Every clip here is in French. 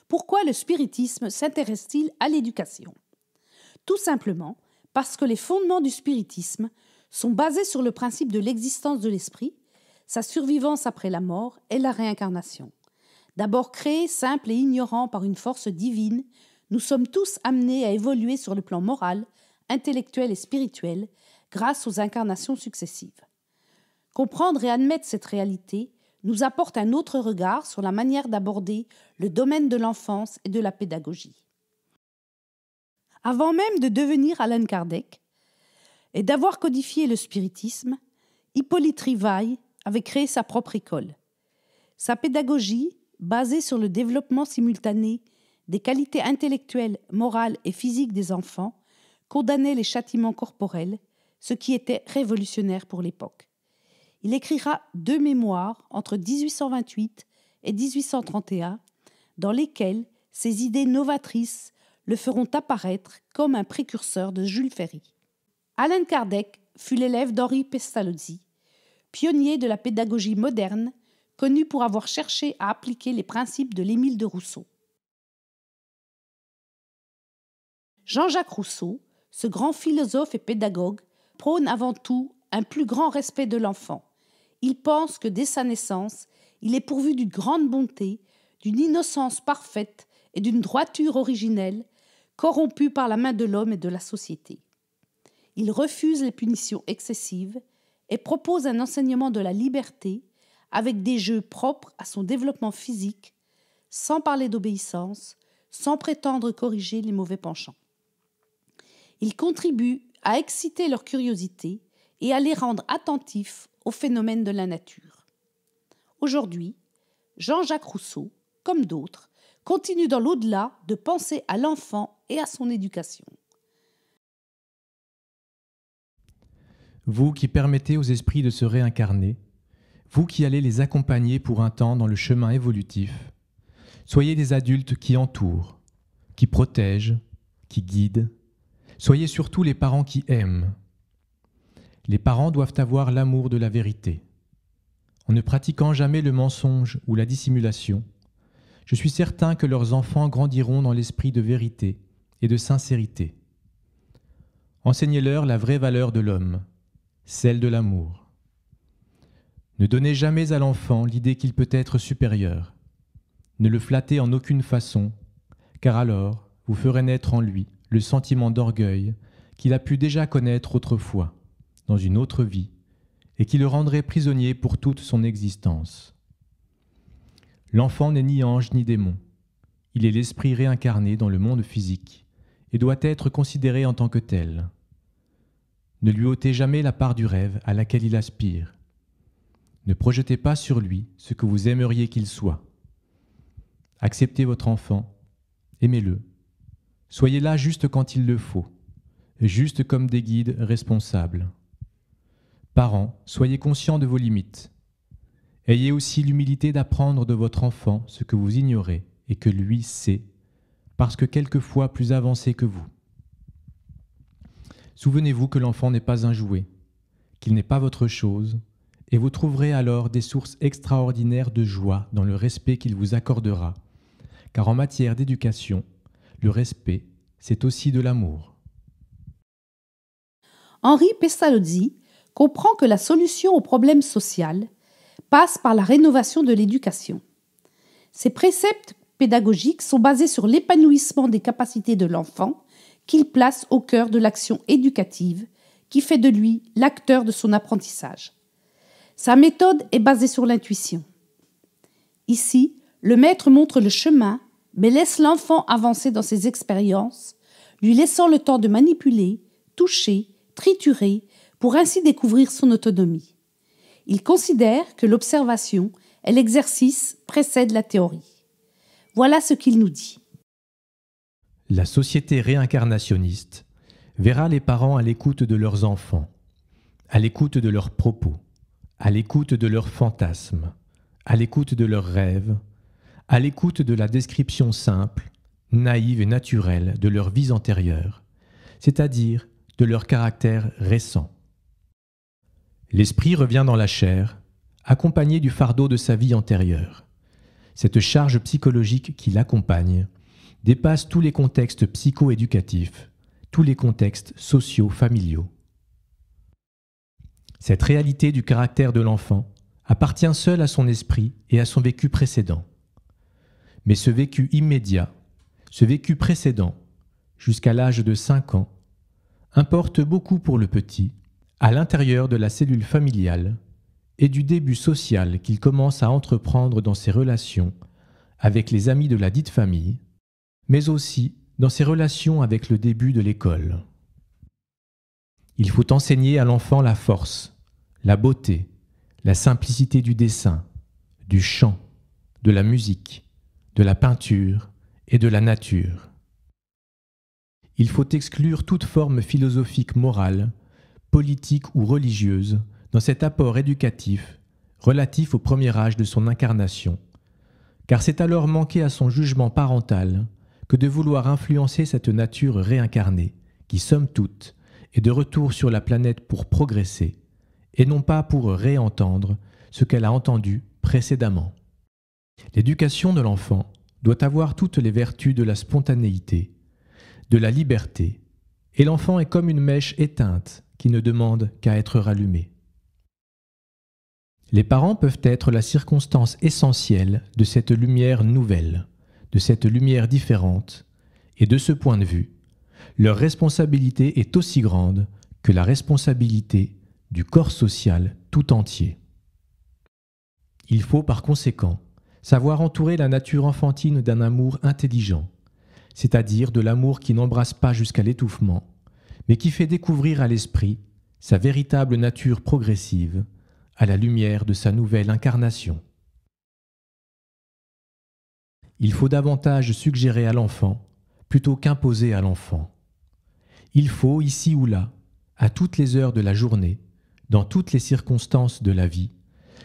Pourquoi le spiritisme s'intéresse-t-il à l'éducation? Tout simplement parce que les fondements du spiritisme sont basés sur le principe de l'existence de l'esprit, sa survivance après la mort et la réincarnation. D'abord créés simples et ignorants par une force divine, nous sommes tous amenés à évoluer sur le plan moral, intellectuel et spirituel grâce aux incarnations successives. Comprendre et admettre cette réalité nous apporte un autre regard sur la manière d'aborder le domaine de l'enfance et de la pédagogie. Avant même de devenir Allan Kardec et d'avoir codifié le spiritisme, Hippolyte Rivail avait créé sa propre école. Sa pédagogie, basée sur le développement simultané des qualités intellectuelles, morales et physiques des enfants, condamnait les châtiments corporels, ce qui était révolutionnaire pour l'époque. Il écrira 2 mémoires entre 1828 et 1831, dans lesquelles ses idées novatrices le feront apparaître comme un précurseur de Jules Ferry. Allan Kardec fut l'élève d'Henri Pestalozzi, pionnier de la pédagogie moderne, connu pour avoir cherché à appliquer les principes de l'Émile de Rousseau. Jean-Jacques Rousseau, ce grand philosophe et pédagogue, prône avant tout un plus grand respect de l'enfant. Il pense que dès sa naissance, il est pourvu d'une grande bonté, d'une innocence parfaite et d'une droiture originelle, corrompue par la main de l'homme et de la société. Il refuse les punitions excessives et propose un enseignement de la liberté avec des jeux propres à son développement physique, sans parler d'obéissance, sans prétendre corriger les mauvais penchants. Il contribue à exciter leur curiosité et à les rendre attentifs aux phénomènes de la nature. Aujourd'hui, Jean-Jacques Rousseau, comme d'autres, continue dans l'au-delà de penser à l'enfant et à son éducation. Vous qui permettez aux esprits de se réincarner, vous qui allez les accompagner pour un temps dans le chemin évolutif, soyez des adultes qui entourent, qui protègent, qui guident. Soyez surtout les parents qui aiment. Les parents doivent avoir l'amour de la vérité. En ne pratiquant jamais le mensonge ou la dissimulation, je suis certain que leurs enfants grandiront dans l'esprit de vérité et de sincérité. Enseignez-leur la vraie valeur de l'homme, celle de l'amour. Ne donnez jamais à l'enfant l'idée qu'il peut être supérieur. Ne le flattez en aucune façon, car alors vous ferez naître en lui le sentiment d'orgueil qu'il a pu déjà connaître autrefois, dans une autre vie, et qui le rendrait prisonnier pour toute son existence. L'enfant n'est ni ange ni démon. Il est l'esprit réincarné dans le monde physique et doit être considéré en tant que tel. Ne lui ôtez jamais la part du rêve à laquelle il aspire. Ne projetez pas sur lui ce que vous aimeriez qu'il soit. Acceptez votre enfant, aimez-le. Soyez là juste quand il le faut, juste comme des guides responsables. Parents, soyez conscients de vos limites. Ayez aussi l'humilité d'apprendre de votre enfant ce que vous ignorez et que lui sait, parce que quelquefois plus avancé que vous. Souvenez-vous que l'enfant n'est pas un jouet, qu'il n'est pas votre chose, et vous trouverez alors des sources extraordinaires de joie dans le respect qu'il vous accordera, car en matière d'éducation, le respect, c'est aussi de l'amour. Henri Pestalozzi comprend que la solution au problème social passe par la rénovation de l'éducation. Ces préceptes pédagogiques sont basés sur l'épanouissement des capacités de l'enfant qu'il place au cœur de l'action éducative qui fait de lui l'acteur de son apprentissage. Sa méthode est basée sur l'intuition. Ici, le maître montre le chemin, mais laisse l'enfant avancer dans ses expériences, lui laissant le temps de manipuler, toucher, triturer, pour ainsi découvrir son autonomie. Il considère que l'observation et l'exercice précèdent la théorie. Voilà ce qu'il nous dit. La société réincarnationniste verra les parents à l'écoute de leurs enfants, à l'écoute de leurs propos, à l'écoute de leurs fantasmes, à l'écoute de leurs rêves, à l'écoute de la description simple, naïve et naturelle de leurs vies antérieures, c'est-à-dire de leur caractère récent. L'esprit revient dans la chair, accompagné du fardeau de sa vie antérieure. cette charge psychologique qui l'accompagne, dépasse tous les contextes psycho-éducatifs, tous les contextes socio-familiaux. Cette réalité du caractère de l'enfant appartient seule à son esprit et à son vécu précédent. Mais ce vécu immédiat, ce vécu précédent, jusqu'à l'âge de 5 ans, importe beaucoup pour le petit, à l'intérieur de la cellule familiale et du début social qu'il commence à entreprendre dans ses relations avec les amis de la dite famille, mais aussi dans ses relations avec le début de l'école. Il faut enseigner à l'enfant la force, la beauté, la simplicité du dessin, du chant, de la musique, de la peinture et de la nature. Il faut exclure toute forme philosophique morale, politique ou religieuse dans cet apport éducatif relatif au premier âge de son incarnation, car c'est alors manquer à son jugement parental que de vouloir influencer cette nature réincarnée qui, somme toute, est de retour sur la planète pour progresser, et non pas pour réentendre ce qu'elle a entendu précédemment. L'éducation de l'enfant doit avoir toutes les vertus de la spontanéité, de la liberté, et l'enfant est comme une mèche éteinte qui ne demande qu'à être rallumée. Les parents peuvent être la circonstance essentielle de cette lumière nouvelle, de cette lumière différente, et de ce point de vue, leur responsabilité est aussi grande que la responsabilité du corps social tout entier. Il faut par conséquent savoir entourer la nature enfantine d'un amour intelligent, c'est-à-dire de l'amour qui n'embrasse pas jusqu'à l'étouffement, mais qui fait découvrir à l'esprit sa véritable nature progressive à la lumière de sa nouvelle incarnation. Il faut davantage suggérer à l'enfant plutôt qu'imposer à l'enfant. Il faut, ici ou là, à toutes les heures de la journée, dans toutes les circonstances de la vie,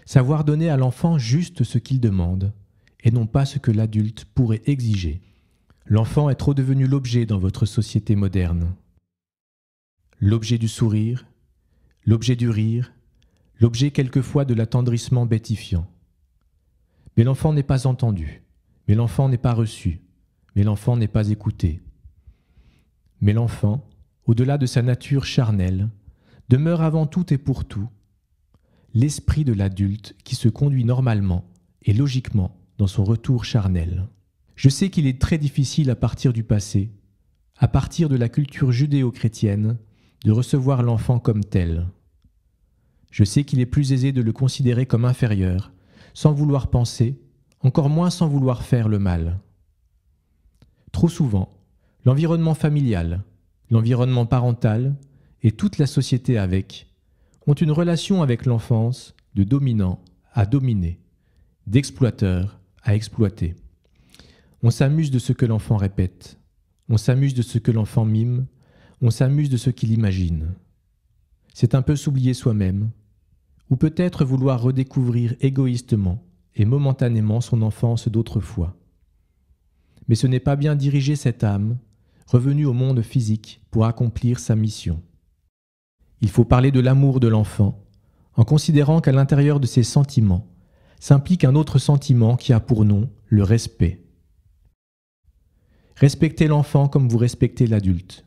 savoir donner à l'enfant juste ce qu'il demande, et non pas ce que l'adulte pourrait exiger. L'enfant est trop devenu l'objet dans votre société moderne. L'objet du sourire, l'objet du rire, l'objet quelquefois de l'attendrissement bêtifiant. Mais l'enfant n'est pas entendu, mais l'enfant n'est pas reçu, mais l'enfant n'est pas écouté. Mais l'enfant, au-delà de sa nature charnelle, demeure avant tout et pour tout l'esprit de l'adulte qui se conduit normalement et logiquement dans son retour charnel. Je sais qu'il est très difficile à partir du passé, à partir de la culture judéo-chrétienne, de recevoir l'enfant comme tel. Je sais qu'il est plus aisé de le considérer comme inférieur, sans vouloir penser, encore moins sans vouloir faire le mal. Trop souvent, l'environnement familial, l'environnement parental et toute la société avec ont une relation avec l'enfance de dominant à dominé, d'exploiteur à exploité. On s'amuse de ce que l'enfant répète, on s'amuse de ce que l'enfant mime, on s'amuse de ce qu'il imagine. C'est un peu s'oublier soi-même, ou peut-être vouloir redécouvrir égoïstement et momentanément son enfance d'autrefois. Mais ce n'est pas bien diriger cette âme, revenue au monde physique pour accomplir sa mission. Il faut parler de l'amour de l'enfant, en considérant qu'à l'intérieur de ses sentiments s'implique un autre sentiment qui a pour nom le respect. Respectez l'enfant comme vous respectez l'adulte.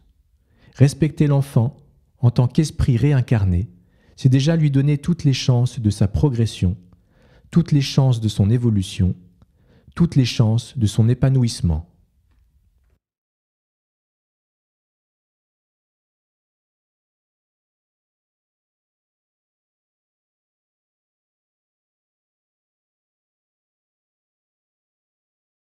Respecter l'enfant en tant qu'esprit réincarné, c'est déjà lui donner toutes les chances de sa progression, toutes les chances de son évolution, toutes les chances de son épanouissement.